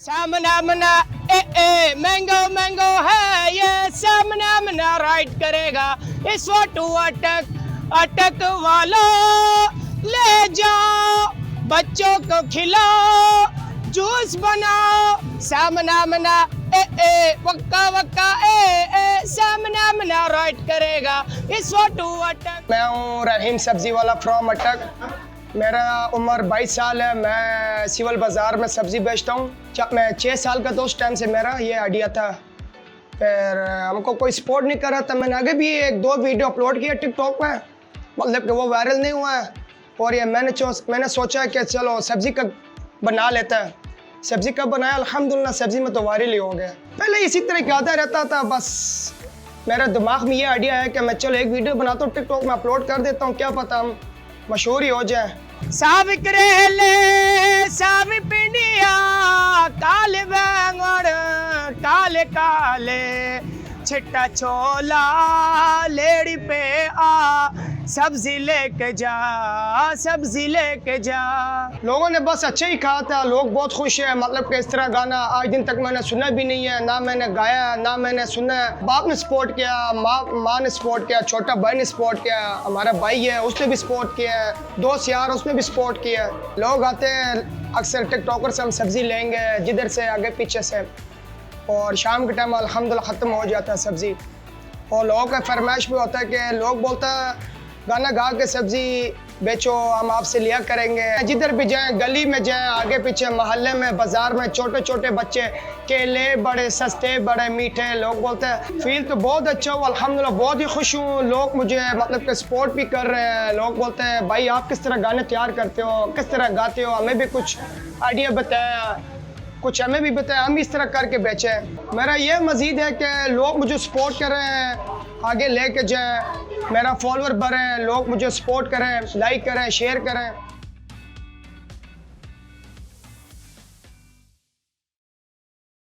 सामना मना mango mango है ये, सामना मना राइड करेगा इस फोटो अटक अटक वालों, ले जाओ बच्चों को खिलाओ, जूस बनाओ, सामना मना वक्का वक्का सामना मना राइड करेगा इस फोटो अटक। मैं हूँ रहीम सब्जी वाला फ्रॉम अटक। मेरा उम्र 22 साल है। मैं सिविल बाज़ार में सब्ज़ी बेचता हूँ। जब मैं 6 साल का था उस टाइम से मेरा ये आइडिया था। फिर हमको कोई सपोर्ट नहीं कर रहा था। मैंने आगे भी 1-2 वीडियो अपलोड किया टिकटॉक में, मतलब कि वो वायरल नहीं हुआ है। और ये मैंने सोचा कि चलो सब्ज़ी का बना लेता है। सब्ज़ी का बनाया, अल्हम्दुलिल्लाह सब्ज़ी में तो वायरल ही हो गया। पहले इसी तरह कहता रहता था, बस मेरे दिमाग में ये आइडिया है कि मैं चलो एक वीडियो बनाता हूँ, टिकटॉक में अपलोड कर देता हूँ, क्या पता हम मशहूर ही हो जाए। साविक रेले सावी पिंडिया, काले बैंगन काले काले, छिट्टा छोला लेड़ी पे आ, सब्जी लेके जा सब्जी लेके जा। लोगों ने बस अच्छा ही कहा था, लोग बहुत खुश हैं। मतलब कि इस तरह गाना आज दिन तक मैंने सुना भी नहीं है, ना मैंने गाया ना मैंने सुना है। बाप ने सपोर्ट किया, माँ ने सपोर्ट किया, छोटा भाई ने सपोर्ट किया, हमारा भाई है उसने भी सपोर्ट किया है, दोस्त यार उसने भी सपोर्ट किया। लोग आते हैं अक्सर टिकटॉकर से हम सब्ज़ी लेंगे जिधर से आगे पीछे से, और शाम के टाइम अल्हम्दुलिल्लाह ख़त्म हो जाता है सब्ज़ी। और लोगों का फरमाइश भी होता है कि लोग बोलता है गाना गा के सब्ज़ी बेचो, हम आपसे लिया करेंगे। जिधर भी जाएं, गली में जाएं, आगे पीछे मोहल्ले में, बाज़ार में, छोटे छोटे बच्चे, केले बड़े सस्ते बड़े मीठे, लोग बोलते हैं। फील तो बहुत अच्छा हुआ, अल्हम्दुलिल्लाह बहुत ही खुश हूँ। लोग मुझे मतलब कि सपोर्ट भी कर रहे हैं। लोग बोलते हैं भाई आप किस तरह गाने तैयार करते हो, किस तरह गाते हो, हमें भी कुछ आइडिया बताया, कुछ हमें भी बताया, हम इस तरह करके बेचें। मेरा ये मज़ीद है कि लोग मुझे सपोर्ट कर रहे हैं, आगे लेके जाएं, मेरा फॉलोअर बढ़े, लोग मुझे सपोर्ट करें, लाइक करें, शेयर करें।